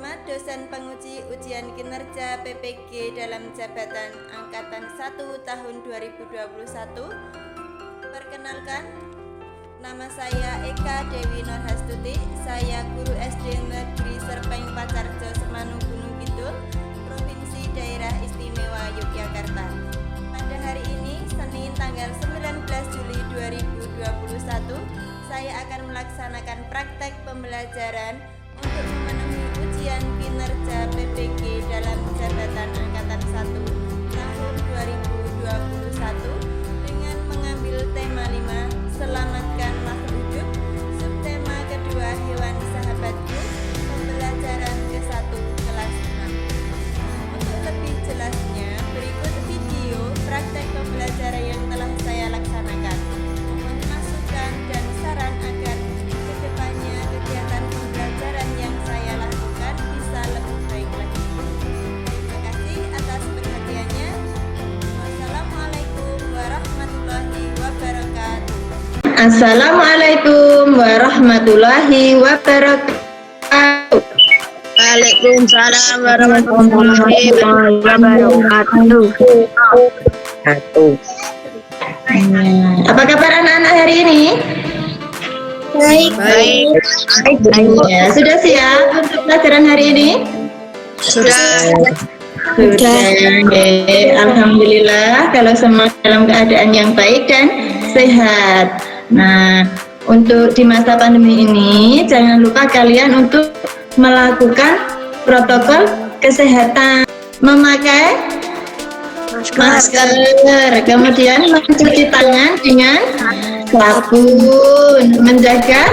Ahmad, dosen penguji ujian kinerja PPG dalam jabatan Angkatan 1 tahun 2021. Perkenalkan, nama saya Eka Dewi Nurhastuti. Saya guru SD Negeri Serpeng Pacarjo Semanu Gunung Kidul, Provinsi Daerah Istimewa Yogyakarta. Pada hari ini, Senin tanggal 19 Juli 2021, saya akan melaksanakan praktek pembelajaran untuk memenuhi ujian kinerja PPG dalam jabatan Angkatan 1 tahun 2021 dengan mengambil tema 5, Selamatkan Makhluk Hidup, subtema kedua, Hewan Sahabatku, pembelajaran ke-1 kelas 6. Untuk lebih jelasnya, berikut video praktek pembelajaran yang telah saya laksanakan. Mohon masukan dan saran agar kedepannya kegiatan pembelajaran yang saya lakukan bisa lebih baik lagi. Terima kasih atas perhatiannya. Wassalamualaikum warahmatullahi wabarakatuh. Assalamualaikum warahmatullahi wabarakatuh. Waalaikumsalam warahmatullahi wabarakatuh. Apa kabar anak-anak hari ini? Baik. Ya, sudah siap untuk pelajaran hari ini? Sudah. Alhamdulillah kalau semua dalam keadaan yang baik dan sehat. Nah, untuk di masa pandemi ini jangan lupa kalian untuk melakukan protokol kesehatan, memakai masker, kemudian mencuci tangan dengan sabun, menjaga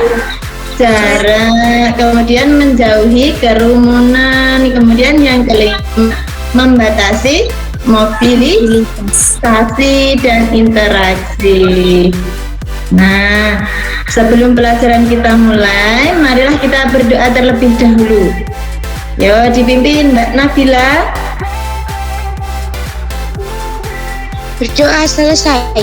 jarak, kemudian menjauhi kerumunan, kemudian yang kelima membatasi mobilisasi dan interaksi. Nah, sebelum pelajaran kita mulai, marilah kita berdoa terlebih dahulu. Yo, dipimpin Mbak Nabila. Berdoa selesai.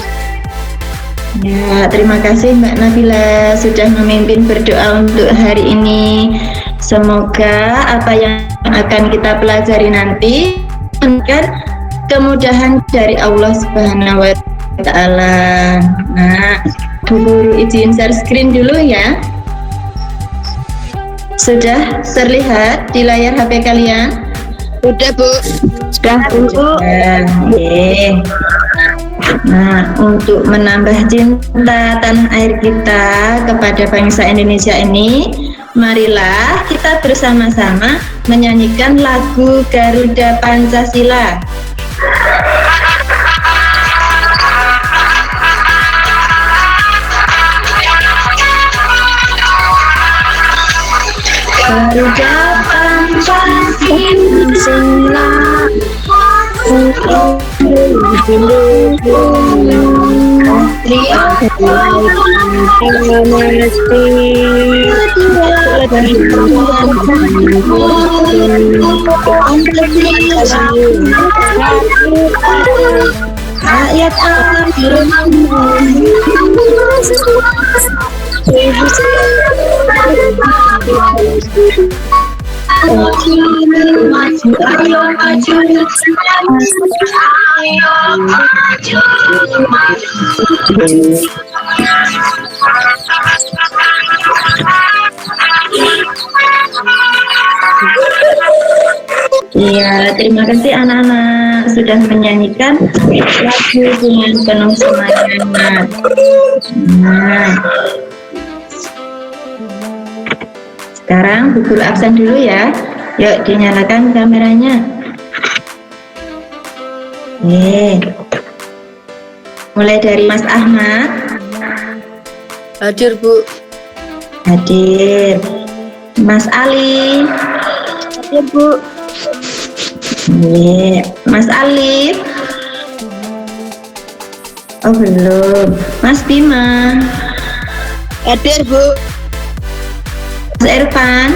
Ya, terima kasih Mbak Nabila sudah memimpin berdoa untuk hari ini. Semoga apa yang akan kita pelajari nanti akan kemudahan dari Allah Subhanahu wa Ta'ala. Nah, Bu Guru izin share screen dulu ya. Sudah terlihat di layar HP kalian? Sudah, Bu. Sudah, Bu. Oke. Nah, untuk menambah cinta tanah air kita kepada bangsa Indonesia ini, marilah kita bersama-sama menyanyikan lagu Garuda Pancasila. Garuda Pancasila, rakyat Iya, terima kasih anak-anak sudah menyanyikan lagu dengan penuh semangat. Nah, sekarang Bu Guru absen dulu ya. Yuk dinyalakan kameranya. Mulai dari Mas Ahmad. Hadir, Bu. Hadir. Mas Ali. Hadir, Bu. Mas Alif. Oh belum. Mas Bima. Hadir, Bu. Mas Irfan.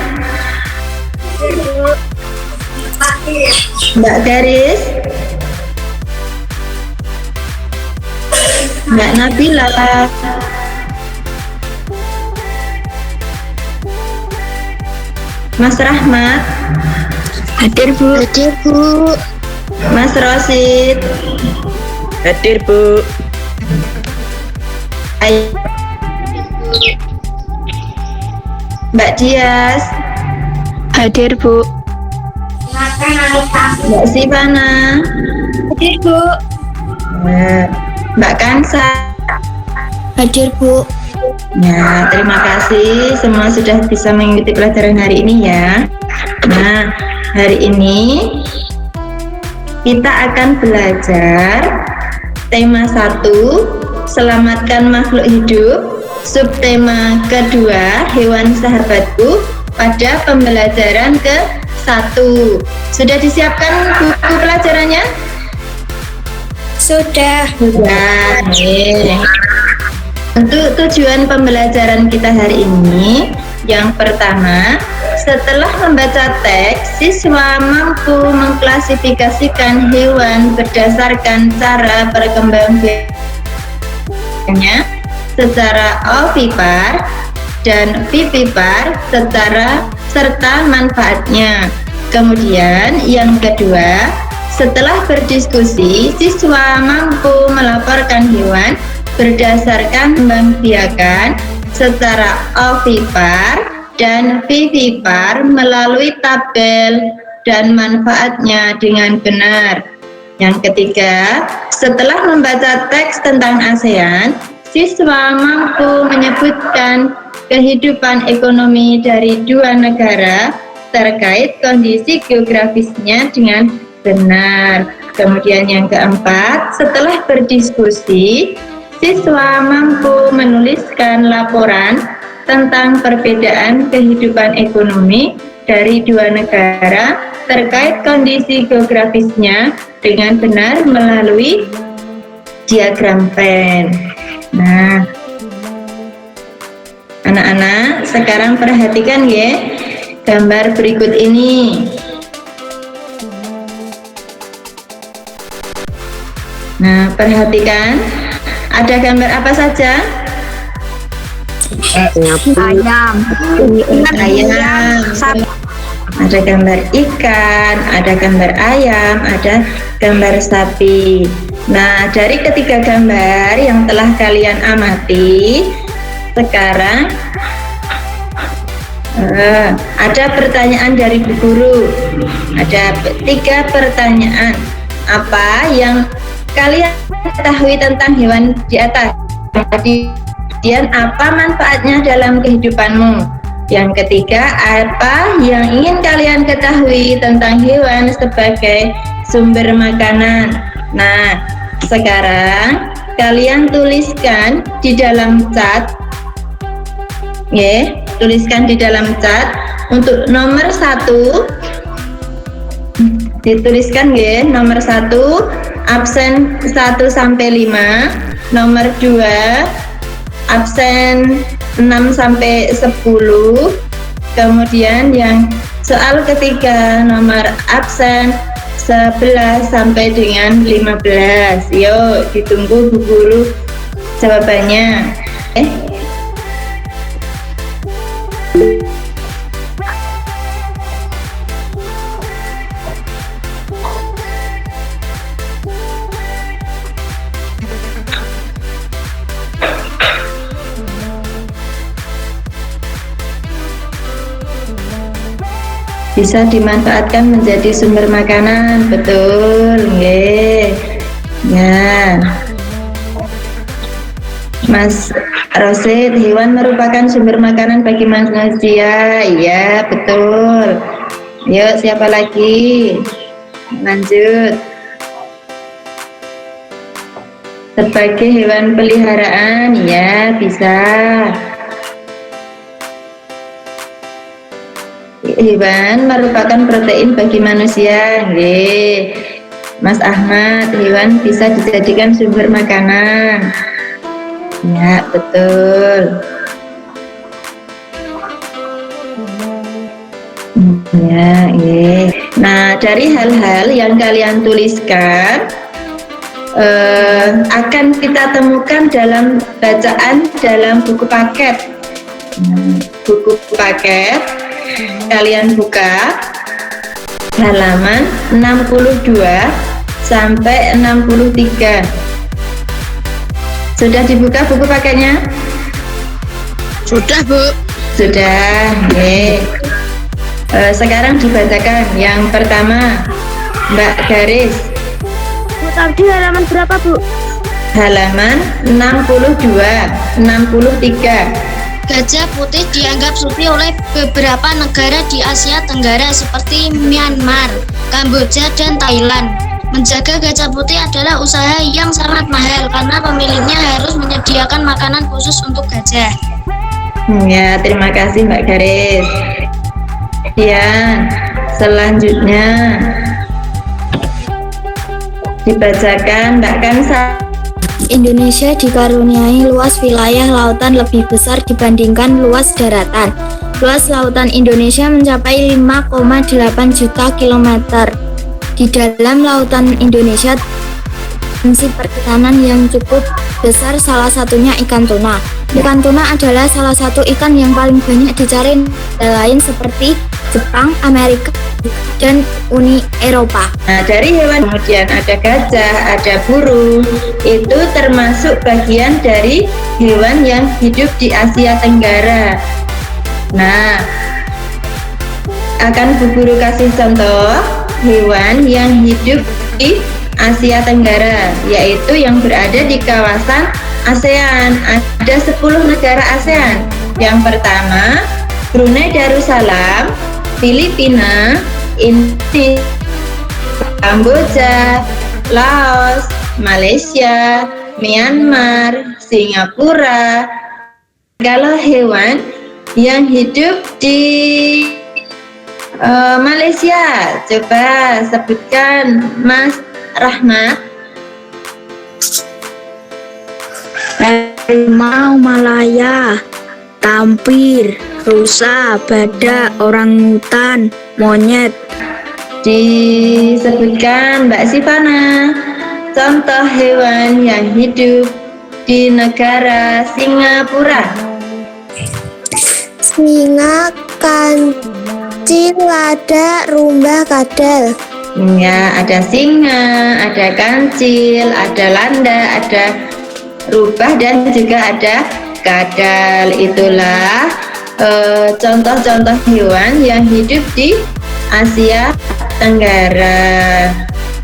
Mbak Garis. Mbak Nabila. Mas Rahmat, Hadir Bu. Hadir Bu. Mas Rosid, Hadir Bu. Mbak Dias, Hadir Bu. Mbak Sivana, Hadir Bu. Mbak Kansa. Hadir Bu. Ya, terima kasih semua sudah bisa mengikuti pelajaran hari ini ya. Nah, hari ini kita akan belajar tema 1, selamatkan makhluk hidup, subtema kedua, hewan sahabatku, pada pembelajaran ke-1. Sudah disiapkan buku pelajarannya? Sudah. Sudah. Untuk tujuan pembelajaran kita hari ini, yang pertama, setelah membaca teks, siswa mampu mengklasifikasikan hewan berdasarkan cara perkembangannya secara ovipar dan vivipar serta manfaatnya. Kemudian yang kedua, setelah berdiskusi, siswa mampu melaporkan hewan berdasarkan pembiakan secara ovipar dan vivipar melalui tabel dan manfaatnya dengan benar. Yang ketiga, setelah membaca teks tentang ASEAN, siswa mampu menyebutkan kehidupan ekonomi dari dua negara terkait kondisi geografisnya dengan benar. Kemudian yang keempat, setelah berdiskusi, siswa mampu menuliskan laporan tentang perbedaan kehidupan ekonomi dari dua negara terkait kondisi geografisnya dengan benar melalui diagram Venn. Nah, anak-anak sekarang perhatikan ya gambar berikut ini. Nah, perhatikan. Ada gambar apa saja? Ayam. Ayam. Ada gambar ikan, ada gambar ayam, ada gambar sapi. Nah, dari ketiga gambar yang telah kalian amati, sekarang ada pertanyaan dari Bu Guru. Ada 3 pertanyaan. Apa yang kalian ketahui tentang hewan di atas? Kemudian apa manfaatnya dalam kehidupanmu? Yang ketiga, apa yang ingin kalian ketahui tentang hewan sebagai sumber makanan? Nah, sekarang kalian tuliskan di dalam cat. Tuliskan di dalam cat untuk nomor 1. Dituliskan nomor 1 absen 1 sampai 5, nomor 2 absen 6 sampai 10. Kemudian yang soal ketiga nomor absen 11 sampai dengan 15. Yuk, ditunggu Bu Guru jawabannya. Bisa dimanfaatkan menjadi sumber makanan, betul, nggih. Ya. Mas Rosid, hewan merupakan sumber makanan bagi manusia. Iya, betul. Yuk, siapa lagi? Lanjut. Sebagai hewan peliharaan, ya bisa. Hewan merupakan protein bagi manusia. Nggih. Mas Ahmad, hewan bisa dijadikan sumber makanan. Ya, betul. Ya, nggih. Nah, dari hal-hal yang kalian tuliskan akan kita temukan dalam bacaan dalam buku paket. Buku paket kalian buka halaman 62 sampai 63. Sudah dibuka buku pakainya? Sudah, Bu. Sudah. Sekarang dibacakan. Yang pertama, Mbak Garis. Bu, tadi halaman berapa, Bu? Halaman 62, 63. Gajah putih dianggap suci oleh beberapa negara di Asia Tenggara seperti Myanmar, Kamboja, dan Thailand. Menjaga gajah putih adalah usaha yang sangat mahal karena pemiliknya harus menyediakan makanan khusus untuk gajah. Ya, terima kasih Mbak Garis. Ya, selanjutnya dibacakan Mbak Kansa. Indonesia dikaruniai luas wilayah lautan lebih besar dibandingkan luas daratan. Luas lautan Indonesia mencapai 5,8 juta kilometer. Di dalam lautan Indonesia, potensi perikanan yang cukup besar, salah satunya ikan tuna. Ikan tuna adalah salah satu ikan yang paling banyak dicari lain seperti Jepang, Amerika, dan Uni Eropa. Nah, dari hewan kemudian ada gajah, ada burung. Itu termasuk bagian dari hewan yang hidup di Asia Tenggara. Nah, akan Bu Guru kasih contoh hewan yang hidup di Asia Tenggara, yaitu yang berada di kawasan ASEAN. Ada 10 negara ASEAN. Yang pertama, Brunei Darussalam, Filipina, Indonesia, Kamboja, Laos, Malaysia, Myanmar, Singapura. Kalau hewan yang hidup di Malaysia, coba sebutkan Mas Rahmat. Harimau Malaya, tampir, rusa, badak, orangutan, monyet. Disebutkan Mbak Sivana contoh hewan yang hidup di negara Singapura. Singa, kancil, lada, rumbah, kadal. Ya, ada singa, ada kancil, ada landa, ada rubah, dan juga ada kadal. Itulah contoh-contoh hewan yang hidup di Asia Tenggara.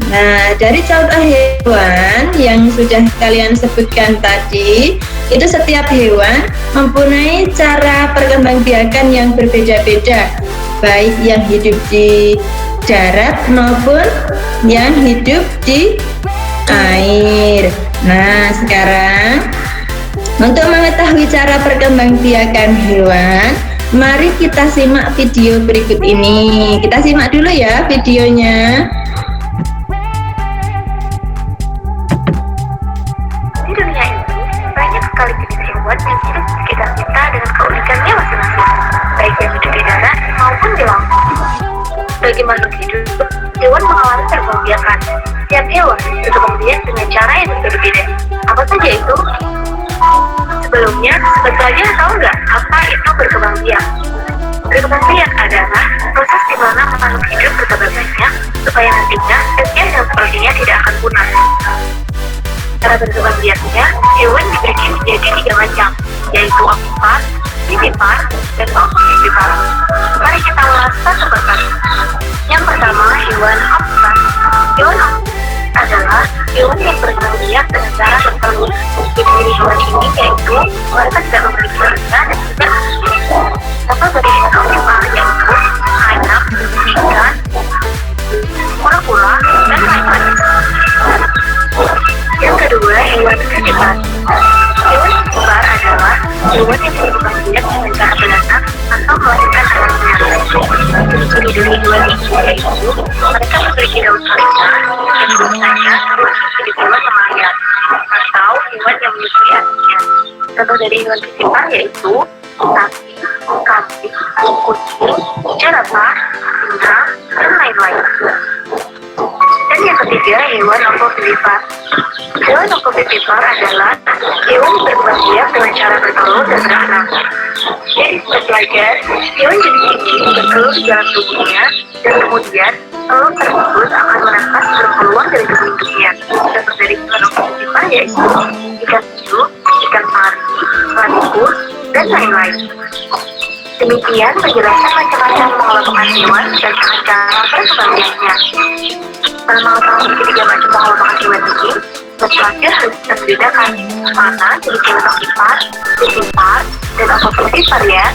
Nah, dari contoh hewan yang sudah kalian sebutkan tadi, itu setiap hewan mempunyai cara perkembangbiakan yang berbeda-beda, baik yang hidup di darat maupun yang hidup di air. Nah, sekarang untuk mengetahui cara perkembangbiakan hewan, mari kita simak video berikut ini. Kita simak dulu ya videonya. Di dunia ini, banyak sekali jenis hewan yang hidup di sekitar kita dengan keunikannya masing-masing, baik yang hidup di darat maupun di laut. Bagi makhluk hidup, hewan mengalami perkembangbiakan. Setiap hewan berkembang dengan cara yang berbeda. Apa saja itu? Sebelumnya, kalian tahu nggak apa itu berkembang biak? Berkembang biak adalah proses di mana makhluk hidup berkembang banyak supaya nantinya spesies yang sepertinya tidak akan punah. Cara berkembang biaknya, hewan dibagi menjadi 3 macam, yaitu amfipar, vivipar, dan ovipar. Mari kita ulas satu persatu. Yang pertama, hewan amfipar. Hewan amfipar adalah hewan yang berkembang biak dengan cara tertentu. Ciri hewan ini yaitu mereka tidak memiliki telinga dan juga contoh dari hewan amfipar yaitu ayam, ikan, kura-kura, dan lain-lain. Yang kedua, hewan vivipar. Hewan vivipar adalah hewan yang berkembang biak dengan cara beranak atau melahirkan anaknya. Ciri dari hewan ini yaitu mereka memiliki daun telinga dan biasanya terus menjadi hewan pemayat atau hewan yang menyusui anaknya. Contoh dari hewan vivipar yaitu sapi, kambing, kucing, jerapah, singa, dan lain-lain. Dan yang ketiga, hewan opovivipar. Hewan opovivipar adalah hewan yang berkembang biak dengan cara bertelur dan beranak. Jadi belajar, hewan jenis ini bertelur di dalam tubuhnya dan kemudian telur tersebut akan menetas keluar dari tubuh induknya. Contoh dari hewan ovipar yaitu ikan hiu, ikan pari, ikan dan lain-lain. Demikian penjelasan macam-macam pengelompokan hewan dan cara perkembangannya. Dalam mengetahui ketiga macam pengelompokan hewan ini, pelajar harus bisa membedakan mana jenis hewan ovipar, vivipar, dan ovovivipar ya.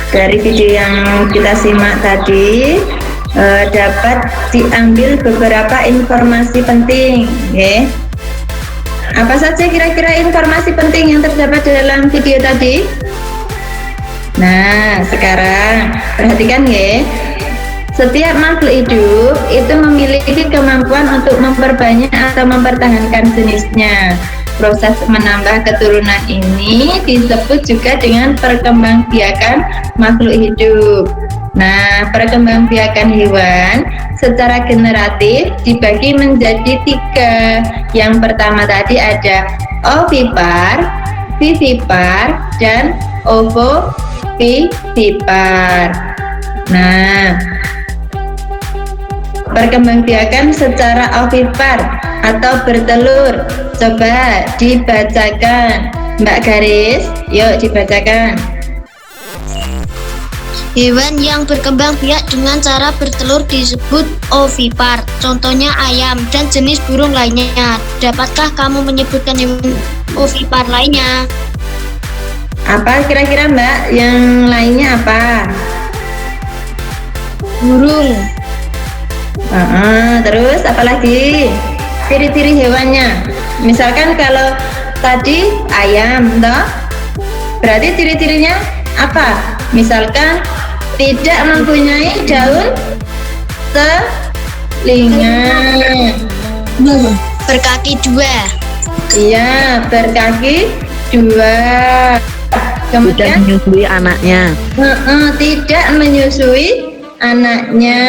Dari video yang kita simak tadi dapat diambil beberapa informasi penting, ya. Apa saja kira-kira informasi penting yang terdapat dalam video tadi? Nah, sekarang perhatikan ya. Setiap makhluk hidup itu memiliki kemampuan untuk memperbanyak atau mempertahankan jenisnya. Proses menambah keturunan ini disebut juga dengan perkembangbiakan makhluk hidup. Nah, perkembangbiakan hewan secara generatif dibagi menjadi 3. Yang pertama tadi ada ovipar, vivipar, dan ovovivipar. Nah, perkembangbiakan secara ovipar atau bertelur. Coba dibacakan, Mbak Garis. Yuk dibacakan. Hewan yang berkembang biak dengan cara bertelur disebut ovipar. Contohnya ayam dan jenis burung lainnya. Dapatkah kamu menyebutkan hewan ovipar lainnya? Apa kira-kira Mbak? Yang lainnya apa? Burung. Terus apa lagi? Ciri-ciri hewannya. Misalkan kalau tadi ayam, toh? Berarti ciri-cirinya apa? Misalkan tidak mempunyai daun telinga. Berkaki 2. Iya, berkaki 2. Kemudian menyusui anaknya. Tidak menyusui anaknya.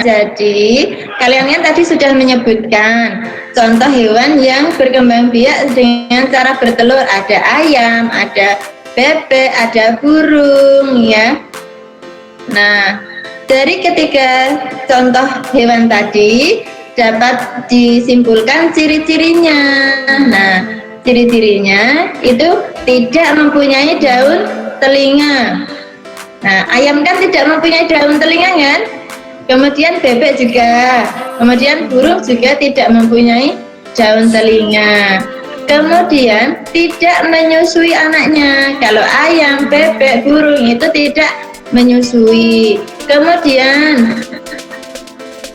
Jadi kalian kan tadi sudah menyebutkan contoh hewan yang berkembang biak dengan cara bertelur. Ada ayam, ada bebek, ada burung, ya. Nah, dari ketiga contoh hewan tadi dapat disimpulkan ciri-cirinya. Nah, ciri-cirinya itu tidak mempunyai daun telinga. Nah, ayam kan tidak mempunyai daun telinga kan? Kemudian bebek juga, kemudian burung juga tidak mempunyai daun telinga. Kemudian tidak menyusui anaknya. Kalau ayam, bebek, burung itu tidak menyusui. Kemudian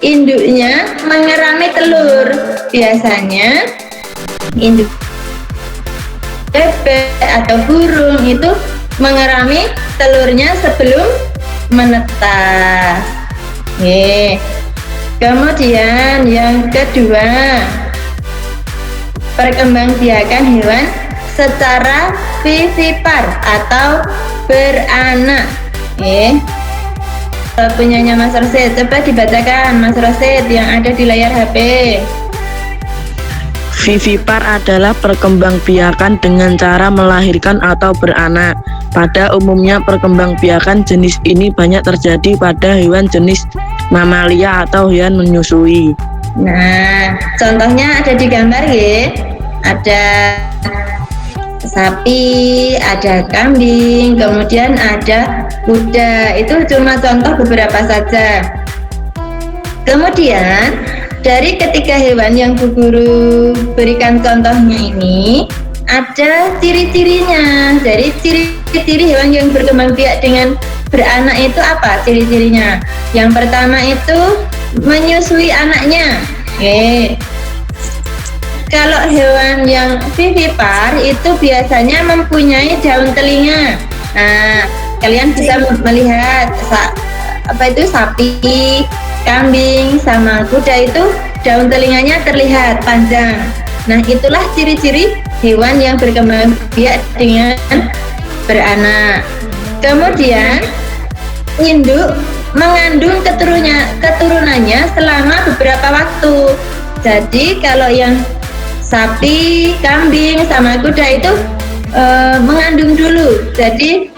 induknya mengerami telur. Biasanya induk bebek atau burung itu mengerami telurnya sebelum menetas. Kemudian yang kedua, perkembangbiakan hewan secara vivipar atau beranak. Punyanya Mas Rosid, coba dibacakan Mas Rosid yang ada di layar HP. Vivipar adalah perkembangbiakan dengan cara melahirkan atau beranak. Pada umumnya perkembangbiakan jenis ini banyak terjadi pada hewan jenis mamalia atau hewan menyusui. Nah, contohnya ada di gambar ya. Ada sapi, ada kambing, kemudian ada kuda. Itu cuma contoh beberapa saja. Kemudian dari ketiga hewan yang Bu Guru berikan contohnya ini, ada ciri-cirinya. Jadi ciri-ciri hewan yang berkembang biak dengan beranak itu apa ciri-cirinya? Yang pertama itu menyusui anaknya. Kalau hewan yang vivipar itu biasanya mempunyai daun telinga. Nah, kalian bisa melihat sapi, kambing, sama kuda itu daun telinganya terlihat panjang. Nah, itulah ciri-ciri hewan yang berkembang biak dengan beranak. Kemudian induk mengandung keturunannya selama beberapa waktu. Jadi kalau yang sapi, kambing, sama kuda itu mengandung dulu. Jadi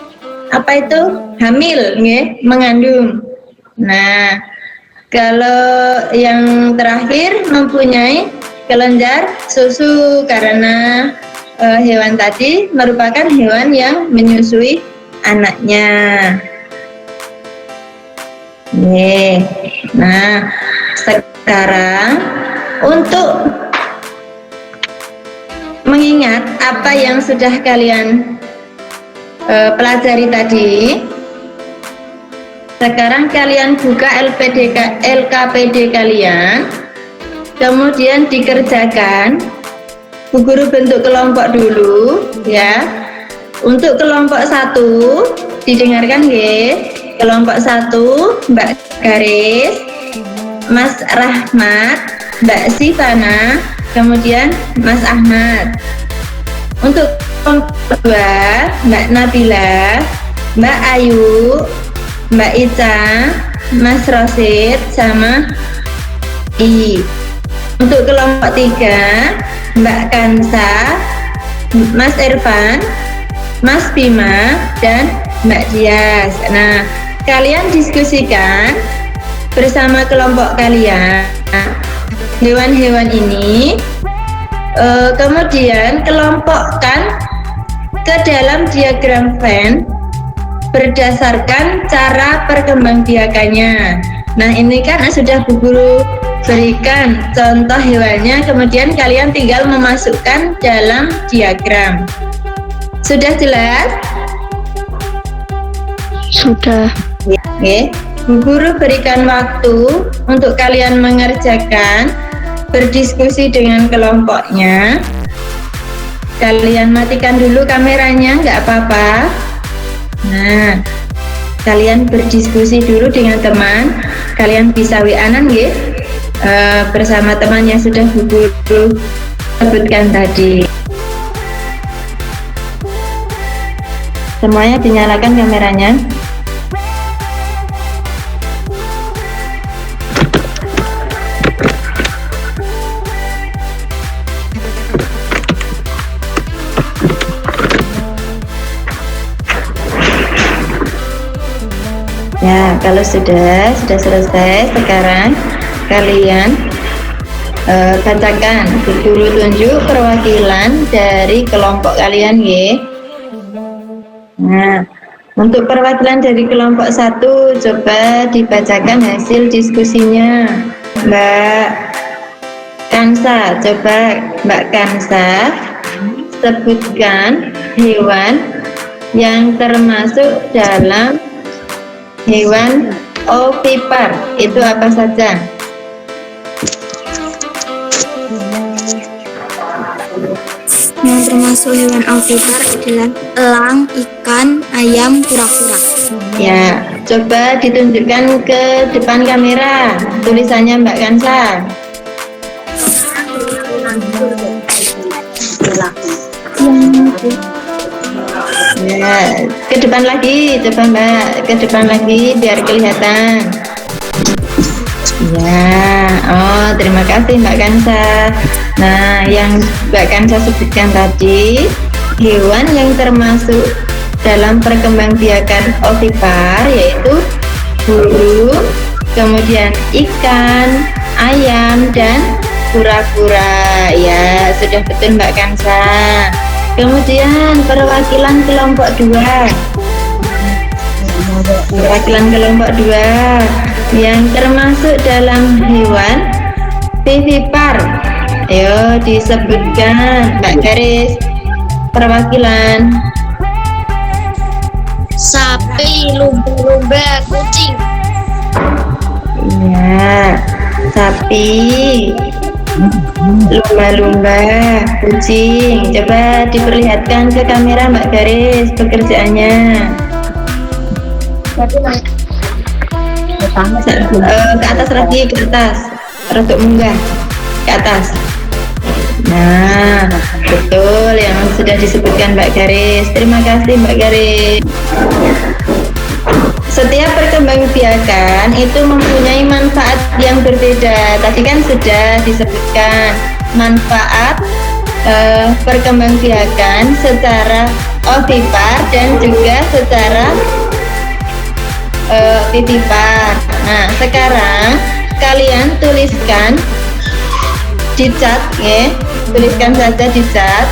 apa itu? Hamil, nggih, mengandung. Nah, kalau yang terakhir mempunyai kelenjar susu karena hewan tadi merupakan hewan yang menyusui anaknya. Nah, sekarang untuk mengingat apa yang sudah kalian pelajari tadi, sekarang kalian buka LKPD kalian, kemudian dikerjakan. Bu Guru bentuk kelompok dulu ya. Untuk kelompok 1 didengarkan nggih. Kelompok 1 Mbak Garis, Mas Rahmat, Mbak Sivana, kemudian Mas Ahmad. Untuk kelompok 2 Mbak Nabila, Mbak Ayu, Mbak Ica, Mas Rosid, sama I. Untuk kelompok 3 Mbak Kansa, Mas Irfan, Mas Bima, dan Mbak Dias. Nah, kalian diskusikan bersama kelompok kalian hewan-hewan ini, kemudian kelompokkan ke dalam diagram Venn berdasarkan cara perkembangbiakannya. Nah, ini kan sudah Bu Guru berikan contoh hewannya, kemudian kalian tinggal memasukkan dalam diagram. Sudah jelas? Sudah. Oke. Bu Guru berikan waktu untuk kalian mengerjakan, berdiskusi dengan kelompoknya. Kalian matikan dulu kameranya, nggak apa-apa. Nah, kalian berdiskusi dulu dengan teman. Kalian bisa WA-an nggih? Bersama teman yang sudah Bu Guru sebutkan tadi. Semuanya dinyalakan kameranya. Ya, kalau sudah selesai, sekarang kalian bacakan. Bu Guru tunjuk perwakilan dari kelompok kalian, ya. Nah, untuk perwakilan dari kelompok 1, coba dibacakan hasil diskusinya. Mbak Kansa, coba Mbak Kansa sebutkan hewan yang termasuk dalam hewan ovipar. Itu apa saja? Yang termasuk hewan ovipar adalah elang, ikan, ayam, kura-kura. Ya, coba ditunjukkan ke depan kamera tulisannya Mbak Kansa. Ya, ke depan lagi, coba Mbak, ke depan lagi biar kelihatan. Ya, oh terima kasih Mbak Kansa. Nah, yang Mbak Kansa sebutkan tadi, hewan yang termasuk dalam perkembangbiakan ovipar yaitu burung, kemudian ikan, ayam, dan kura-kura. Ya, sudah betul Mbak Kansa. Kemudian perwakilan kelompok 2. Perwakilan kelompok 2 yang termasuk dalam hewan vivipar. Ayo disebutkan Mbak Garis perwakilan. Sapi, lumba-lumba, kucing. Ya, sapi, lumba-lumba, kucing. Coba diperlihatkan ke kamera Mbak Garis pekerjaannya. Ke atas lagi, ke atas. Untuk munggah ke atas. Nah, betul yang sudah disebutkan Mbak Garis. Terima kasih Mbak Garis. Setiap perkembangbiakan itu mempunyai manfaat yang berbeda. Tadi kan sudah disebutkan manfaat perkembangbiakan secara ovipar dan juga secara vivipar. Nah, sekarang kalian tuliskan di cat, ya. Tuliskan saja di cat.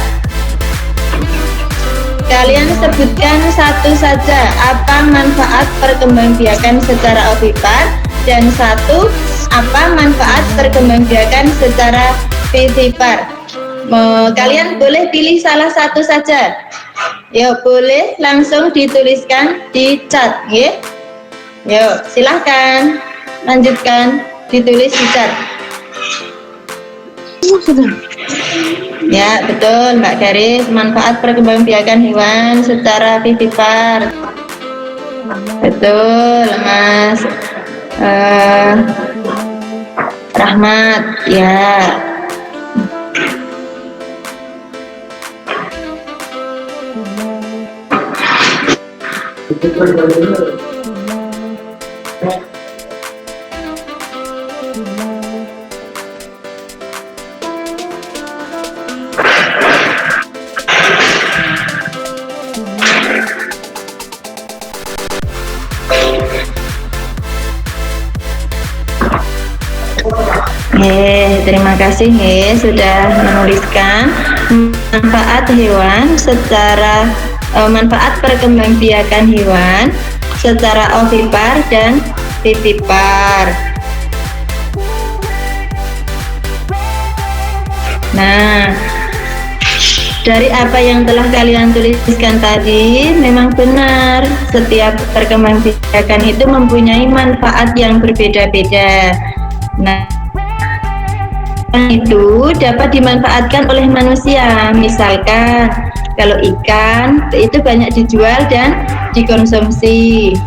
Kalian sebutkan satu saja apa manfaat perkembangbiakan secara ovipar dan satu apa manfaat perkembangbiakan secara vivipar. Kalian boleh pilih salah satu saja. Yuk, boleh langsung dituliskan di cat, ya. Yuk, silahkan lanjutkan ditulis di cat. Ya, betul Mbak Garis, manfaat perkembangbiakan hewan secara vivipar. Betul Mas Rahmat, ya. Terima kasih sudah menuliskan manfaat hewan secara manfaat perkembangbiakan hewan secara ovipar dan vivipar. Nah, dari apa yang telah kalian tuliskan tadi, memang benar setiap perkembangbiakan itu mempunyai manfaat yang berbeda-beda. Nah, itu dapat dimanfaatkan oleh manusia. Misalkan kalau ikan itu banyak dijual dan dikonsumsi.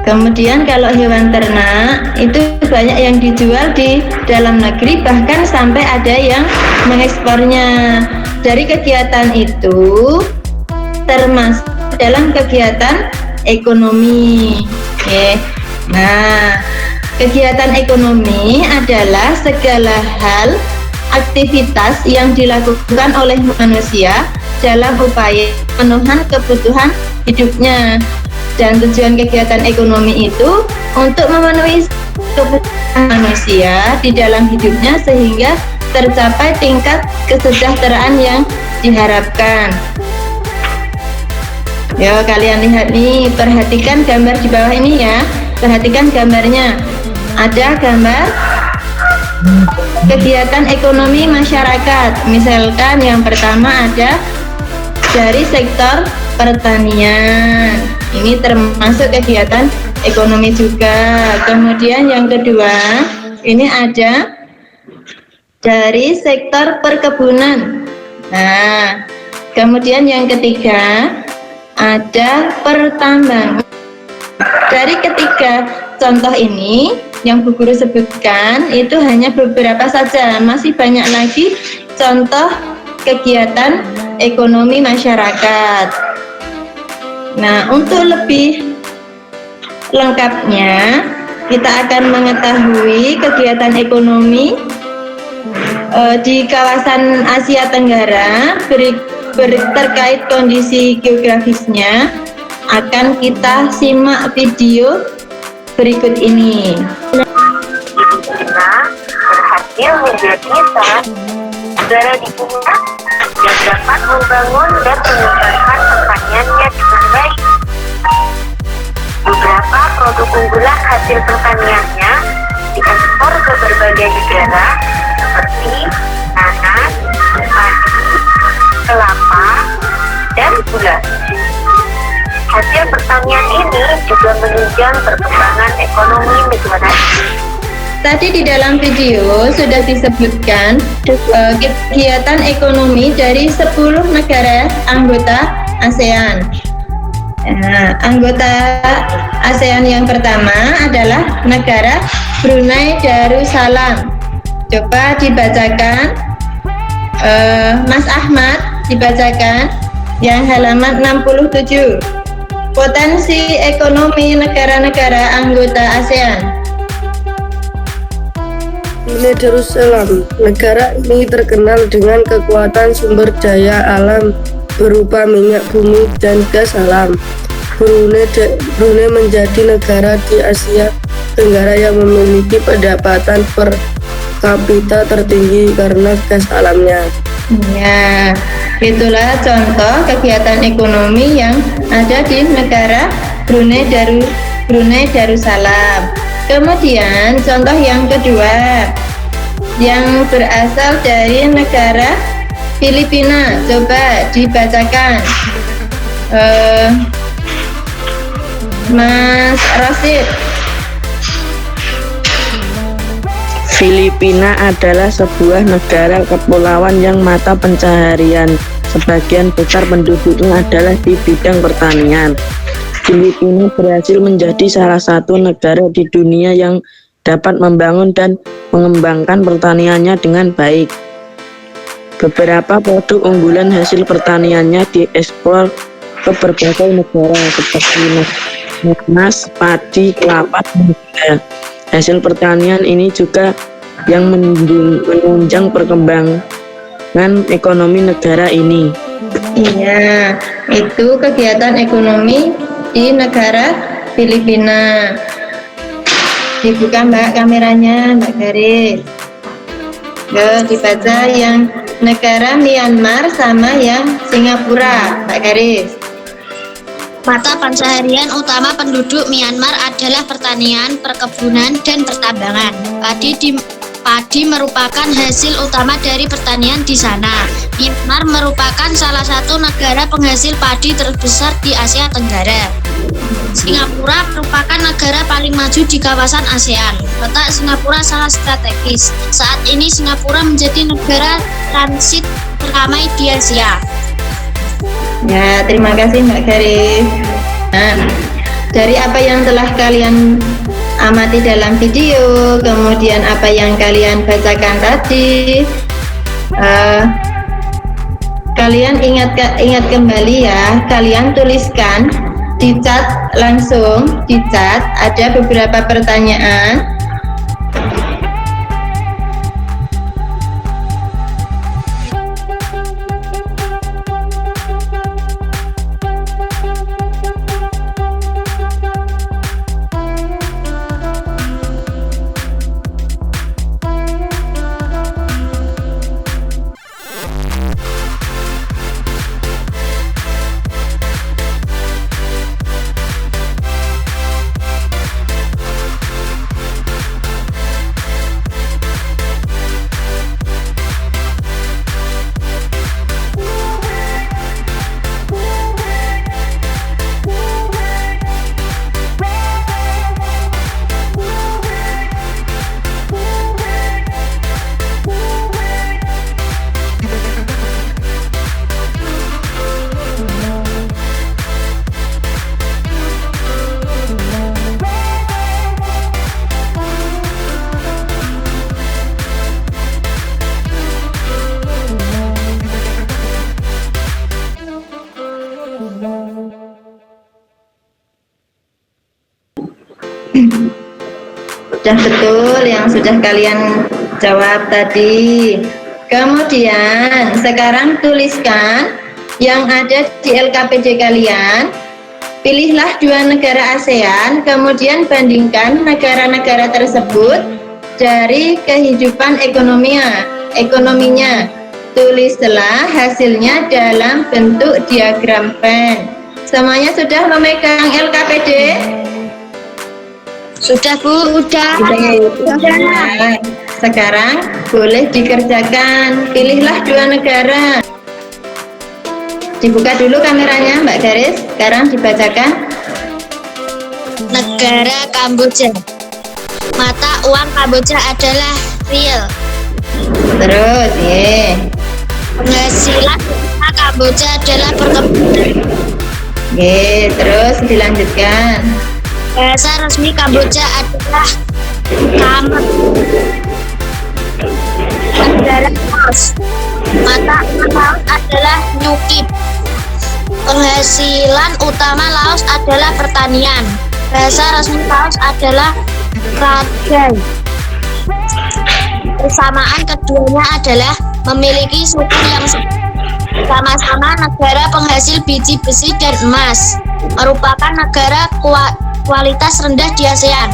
Kemudian kalau hewan ternak itu banyak yang dijual di dalam negeri, bahkan sampai ada yang mengekspornya. Dari kegiatan itu termasuk dalam kegiatan ekonomi. Nah, kegiatan ekonomi adalah segala hal aktivitas yang dilakukan oleh manusia dalam upaya pemenuhan kebutuhan hidupnya. Dan tujuan kegiatan ekonomi itu untuk memenuhi kebutuhan manusia di dalam hidupnya sehingga tercapai tingkat kesejahteraan yang diharapkan. Yo, kalian lihat nih, perhatikan gambar di bawah ini ya. Perhatikan gambarnya. Ada gambar kegiatan ekonomi masyarakat. Misalkan yang pertama ada dari sektor pertanian. Ini termasuk kegiatan ekonomi juga. Kemudian yang kedua, ini ada dari sektor perkebunan. Nah, kemudian yang ketiga ada pertambangan. Dari ketiga contoh ini yang Bu Guru sebutkan itu hanya beberapa saja, masih banyak lagi contoh kegiatan ekonomi masyarakat. Nah, untuk lebih lengkapnya kita akan mengetahui kegiatan ekonomi di kawasan Asia Tenggara terkait kondisi geografisnya. Akan kita simak video berikut ini. Kita berhasil menjadi salah negara di dunia yang dapat membangun dan mengembangkan pertaniannya dengan baik. Beberapa produk unggulan hasil pertaniannya diekspor ke berbagai negara seperti nanas, padi, kelapa, dan gula. Hasil pertanian ini juga menunjang perkembangan ekonomi negara. Tadi di dalam video sudah disebutkan kegiatan ekonomi dari 10 negara anggota ASEAN. Nah, anggota ASEAN yang pertama adalah negara Brunei Darussalam. Coba dibacakan, Mas Ahmad, dibacakan yang halaman 67. Potensi ekonomi negara-negara anggota ASEAN. Brunei Darussalam. Negara ini terkenal dengan kekuatan sumber daya alam berupa minyak bumi dan gas alam. Brunei menjadi negara di Asia Tenggara yang memiliki pendapatan per kapita tertinggi karena gas alamnya. Ya, itulah contoh kegiatan ekonomi yang ada di negara Brunei Darussalam. Kemudian contoh yang kedua yang berasal dari negara Filipina. Coba dibacakan, Mas Rosid. Filipina adalah sebuah negara kepulauan yang mata pencaharian sebagian besar penduduknya adalah di bidang pertanian. Filipina berhasil menjadi salah satu negara di dunia yang dapat membangun dan mengembangkan pertaniannya dengan baik. Beberapa produk unggulan hasil pertaniannya diekspor ke berbagai negara seperti emas, padi, kelapa, dan gula. Hasil pertanian ini juga yang menunjang perkembangan ekonomi negara ini. Iya, itu kegiatan ekonomi di negara Filipina. Dibuka Mbak kameranya, Mbak Garis. Dibaca yang negara Myanmar sama yang Singapura, Mbak Garis. Mata pencaharian utama penduduk Myanmar adalah pertanian, perkebunan, dan pertambangan. Padi merupakan hasil utama dari pertanian di sana. Myanmar merupakan salah satu negara penghasil padi terbesar di Asia Tenggara. Singapura merupakan negara paling maju di kawasan ASEAN. Letak Singapura sangat strategis. Saat ini Singapura menjadi negara transit teramai di Asia. Ya, terima kasih Mbak Garis. Nah, dari apa yang telah kalian amati dalam video, kemudian apa yang kalian bacakan tadi, kalian ingat kembali ya, kalian tuliskan di chat, langsung di chat ada beberapa pertanyaan. Sudah betul yang sudah kalian jawab tadi. Kemudian sekarang tuliskan yang ada di LKPD kalian. Pilihlah 2 negara ASEAN, kemudian bandingkan negara-negara tersebut dari kehidupan ekonominya. Tulislah hasilnya dalam bentuk diagram Venn. Semuanya sudah memegang LKPD? Sudah Bu, udah. Nah, sekarang boleh dikerjakan. Pilihlah 2 negara. Dibuka dulu kameranya Mbak Garis. Sekarang dibacakan. Negara Kamboja. Mata uang Kamboja adalah riel. Terus, Penghasilan Kamboja adalah perkebunan. Terus dilanjutkan. Bahasa resmi Kamboja adalah Khmer. Negara Laos. Mata uang Laos adalah Nyukip. Penghasilan utama Laos adalah pertanian. Bahasa resmi Laos adalah Ragai. Persamaan keduanya adalah memiliki suku yang sama-sama negara penghasil biji besi dan emas, merupakan negara kualitas rendah di ASEAN.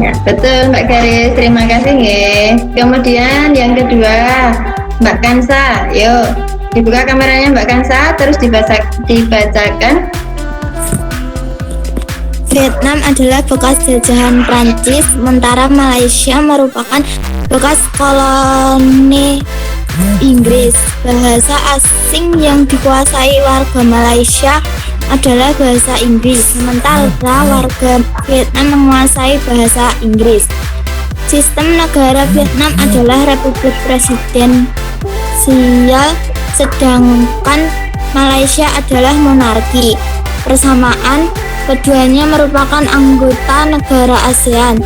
Ya, betul Mbak Garis, terima kasih nggih. Kemudian yang kedua, Mbak Kansa, yuk dibuka kameranya Mbak Kansa, terus dibacakan. Vietnam adalah bekas jajahan Prancis, sementara Malaysia merupakan bekas koloni Inggris. Bahasa asing yang dikuasai warga Malaysia adalah bahasa Inggris, sementara warga Vietnam menguasai bahasa Inggris. Sistem negara Vietnam adalah Republik Presidensial, sedangkan Malaysia adalah monarki. Persamaan keduanya merupakan anggota negara ASEAN.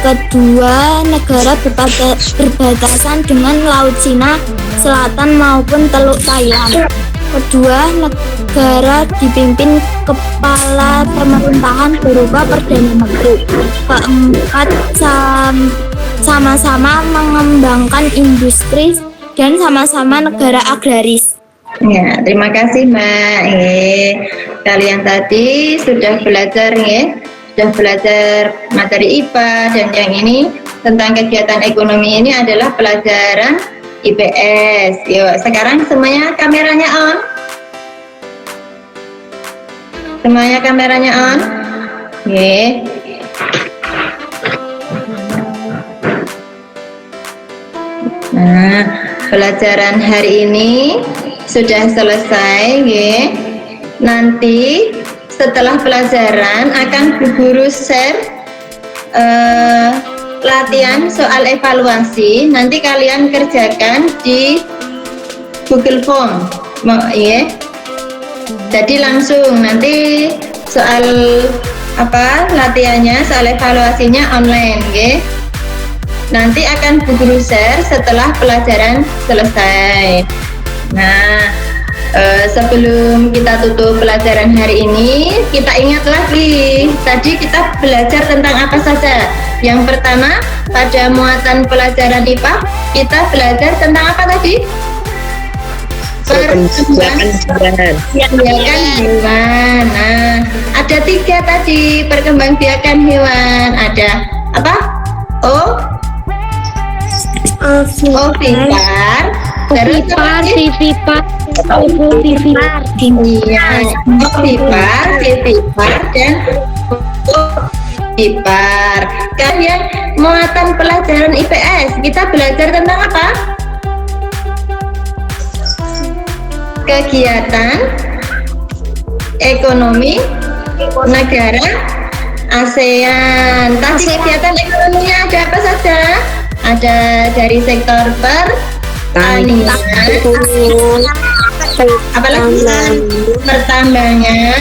Kedua negara berbatasan dengan Laut Cina Selatan maupun Teluk Thailand. Kedua negara dipimpin kepala pemerintahan berupa Perdana Menteri. Keempat, sama-sama mengembangkan industri dan sama-sama negara agraris. Ya, terima kasih Mbak. Kalian tadi sudah belajar sudah belajar materi IPA, dan yang ini tentang kegiatan ekonomi ini adalah pelajaran IPS. Yuk, sekarang semuanya kameranya on. Semuanya kameranya on. Nah, pelajaran hari ini sudah selesai, Nanti setelah pelajaran akan Bu Guru share latihan soal evaluasi. Nanti kalian kerjakan di Google Form, Jadi langsung nanti soal latihannya, soal evaluasinya online, Nanti akan Bu Guru share setelah pelajaran selesai. Nah, sebelum kita tutup pelajaran hari ini, kita ingat lagi, tadi kita belajar tentang apa saja. Yang pertama, pada muatan pelajaran IPA, kita belajar tentang apa tadi? Perkembangbiakan hewan. Nah, ada 3 tadi, perkembangbiakan hewan. Ada apa? Ovipar, terus Vivipar, Vivipar, dan Ovipar. Kalian muatan pelajaran IPS, kita belajar tentang apa? Kegiatan ekonomi negara ASEAN. Tadi kegiatan ekonominya ada apa saja? Ada dari sektor pertanian, apalagi pertambangan,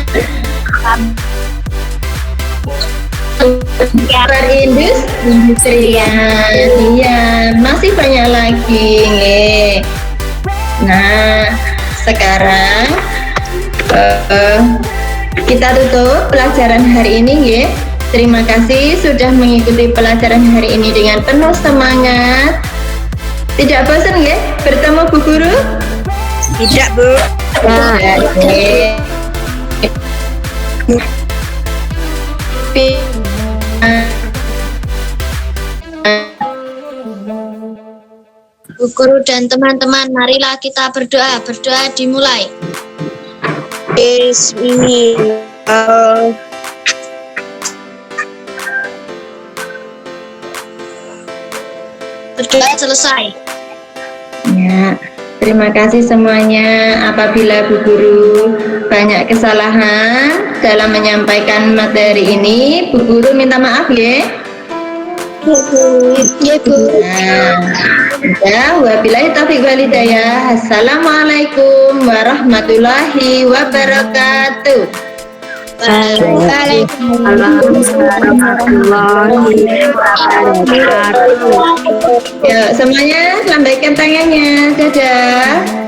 perindustrian, masih banyak lagi. Nah, sekarang kita tutup pelajaran hari ini, Terima kasih sudah mengikuti pelajaran hari ini dengan penuh semangat. Tidak bosan bertemu Bu Guru? Tidak, Bu. Bu Guru dan teman-teman, marilah kita berdoa. Berdoa dimulai. Bismillah. Berdoa selesai. Ya, terima kasih semuanya. Apabila Bu Guru banyak kesalahan dalam menyampaikan materi ini, Bu Guru minta maaf Ya, Bu. Wabillahi taufiq wal hidayah. Assalamualaikum warahmatullahi wabarakatuh. Waalaikumsalam. Yuk, semuanya lambaikan tangannya. Dadah.